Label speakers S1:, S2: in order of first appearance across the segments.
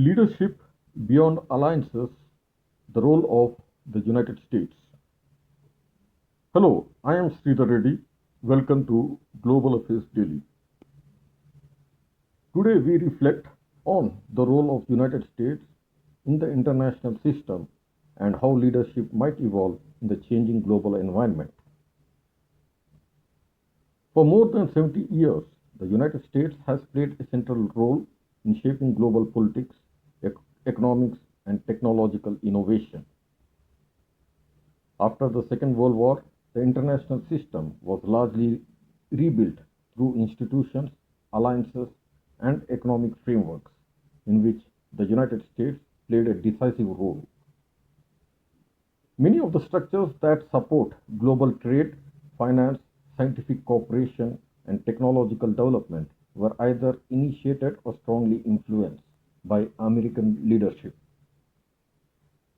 S1: Leadership beyond alliances, the role of the United States. Hello, I am Sridhar Reddy. Welcome to Global Affairs Daily. Today we reflect on the role of United States in the international system and how leadership might evolve in the changing global environment. For more than 70 years, the United States has played a central role in shaping global politics, ec- economics, and technological innovation. After the Second World War, the international system was largely rebuilt through institutions, alliances, and economic frameworks in which the United States played a decisive role. Many of the structures that support global trade, finance, scientific cooperation, and technological development were either initiated or strongly influenced by American leadership.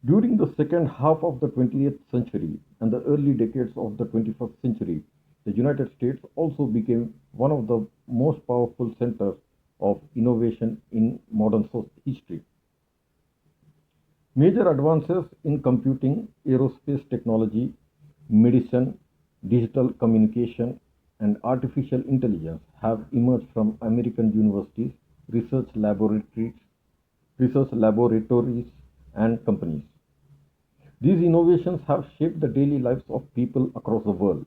S1: During the second half of the 20th century and the early decades of the 21st century, the United States also became one of the most powerful centers of innovation in modern history. Major advances in computing, aerospace technology, medicine, digital communication, and artificial intelligence have emerged from American universities, research laboratories, research laboratories, and companies. These innovations have shaped the daily lives of people across the world.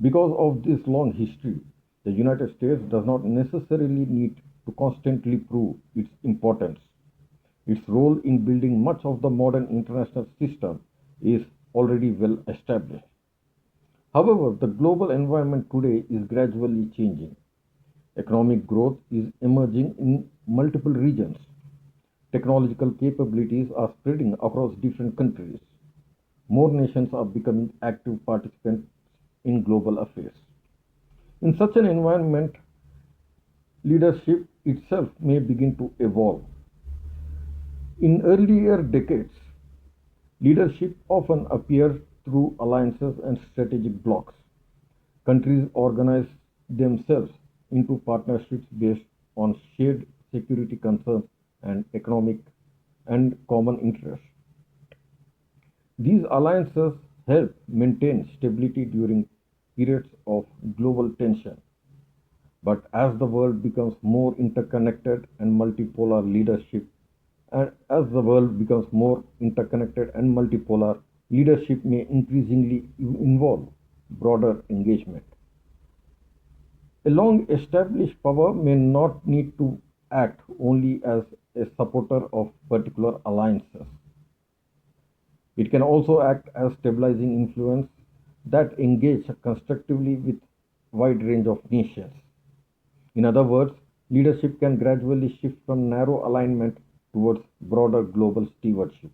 S1: Because of this long history, the United States does not necessarily need to constantly prove its importance. Its role in building much of the modern international system is already well established. However, the global environment today is gradually changing. Economic growth is emerging in multiple regions. Technological capabilities are spreading across different countries. More nations are becoming active participants in global affairs. In such an environment, leadership itself may begin to evolve. In earlier decades, leadership often appeared through alliances and strategic blocs. Countries organized themselves into partnerships based on shared security concerns and economic and common interests. These alliances help maintain stability during periods of global tension. But as the world becomes more interconnected and multipolar leadership, and as the world becomes more interconnected and multipolar, leadership may increasingly involve broader engagement. A long established power may not need to act only as a supporter of particular alliances. It can also act as stabilizing influence that engage constructively with wide range of nations. In other words, leadership can gradually shift from narrow alignment towards broader global stewardship.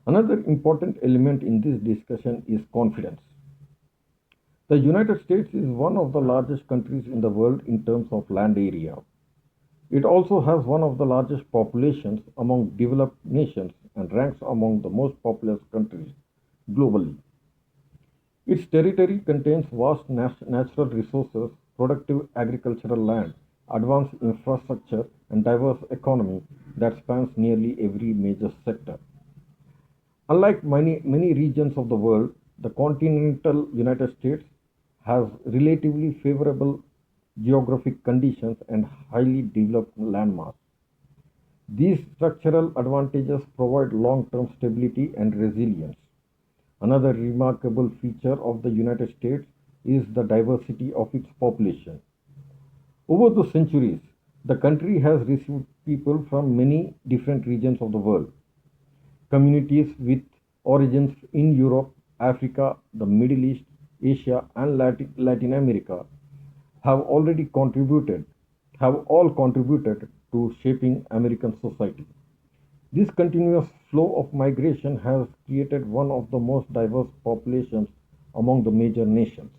S1: Another important element in this discussion is confidence. The United States is one of the largest countries in the world in terms of land area. It also has one of the largest populations among developed nations and ranks among the most populous countries globally. Its territory contains vast natural resources, productive agricultural land, advanced infrastructure, and diverse economy that spans nearly every major sector. Unlike many regions of the world, the continental United States has relatively favorable geographic conditions and highly developed landmass. These structural advantages provide long-term stability and resilience. Another remarkable feature of the United States is the diversity of its population. Over the centuries, the country has received people from many different regions of the world. Communities with origins in Europe, Africa, the Middle East, Asia, and Latin America have already contributed, have all contributed to shaping American society. This continuous flow of migration has created one of the most diverse populations among the major nations.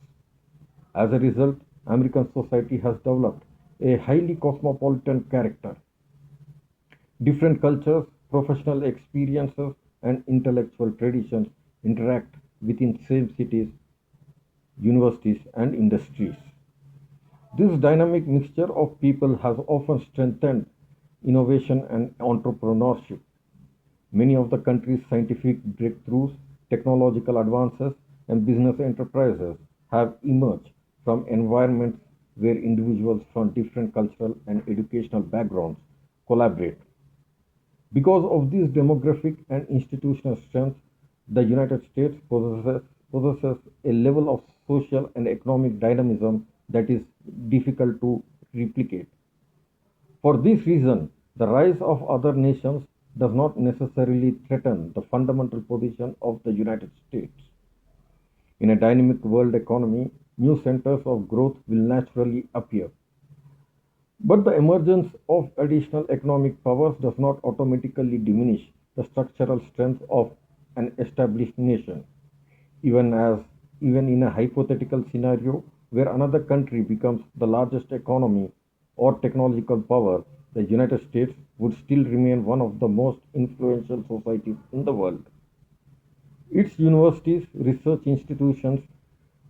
S1: As a result, American society has developed a highly cosmopolitan character. Different cultures, professional experiences, and intellectual traditions interact within same cities, universities, and industries. This dynamic mixture of people has often strengthened innovation, and entrepreneurship. Many of the country's scientific breakthroughs, technological advances, and business enterprises have emerged from environments where individuals from different cultural and educational backgrounds collaborate. Because of these demographic and institutional strengths, the United States possesses a level of social and economic dynamism that is difficult to replicate. For this reason, the rise of other nations does not necessarily threaten the fundamental position of the United States. In a dynamic world economy, new centers of growth will naturally appear. But the emergence of additional economic powers does not automatically diminish the structural strength of an established nation. Even as even in a hypothetical scenario where another country becomes the largest economy or technological power, the United States would still remain one of the most influential societies in the world. Its universities, research institutions,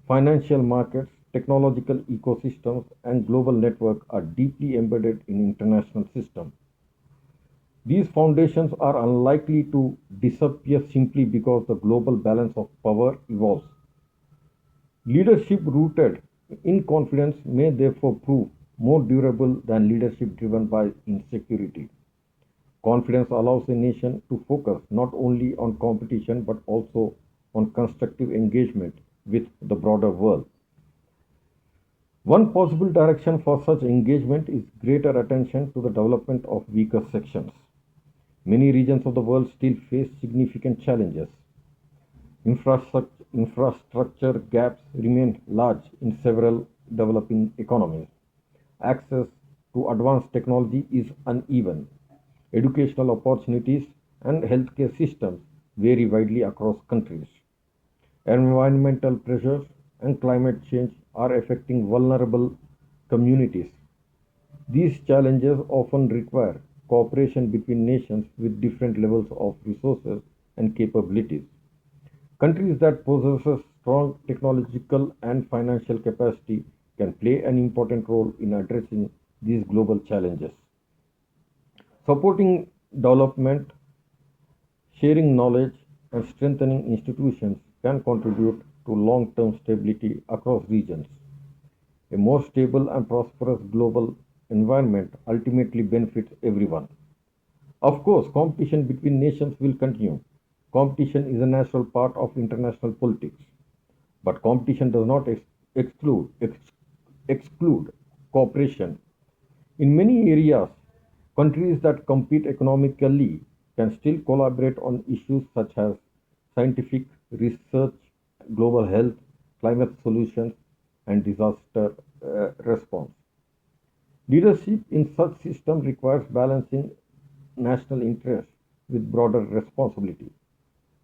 S1: financial markets, technological ecosystems, and global network are deeply embedded in international systems. These foundations are unlikely to disappear simply because the global balance of power evolves. Leadership rooted in confidence may therefore prove more durable than leadership driven by insecurity. Confidence allows a nation to focus not only on competition but also on constructive engagement with the broader world. One possible direction for such engagement is greater attention to the development of weaker sections. Many regions of the world still face significant challenges. Infrastructure gaps remain large in several developing economies. Access to advanced technology is uneven. Educational opportunities and healthcare systems vary widely across countries. Environmental pressures and climate change are affecting vulnerable communities. These challenges often require cooperation between nations with different levels of resources and capabilities. Countries that possess strong technological and financial capacity can play an important role in addressing these global challenges. Supporting development, sharing knowledge, and strengthening institutions can contribute to long term stability across regions. A more stable and prosperous global environment ultimately benefits everyone. Of course, competition between nations will continue. Competition is a natural part of international politics. But competition does not exclude cooperation. In many areas, countries that compete economically can still collaborate on issues such as scientific research, global health, climate solutions, and disaster response. Leadership in such systems requires balancing national interests with broader responsibility.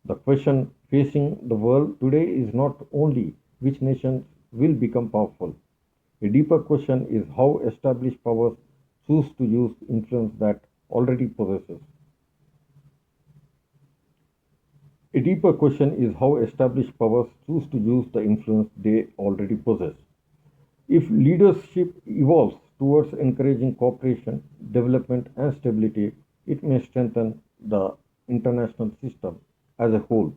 S1: The question facing the world today is not only which nations will become powerful. A deeper question is how established powers choose to use influence that already possesses. A deeper question is how established powers choose to use the influence they already possess. If leadership evolves towards encouraging cooperation, development, and stability, it may strengthen the international system as a whole.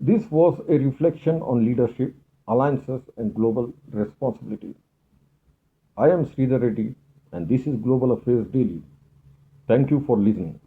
S1: This was a reflection on leadership, alliances, and global responsibility. I am Sridhar Reddy, and this is Global Affairs Daily. Thank you for listening.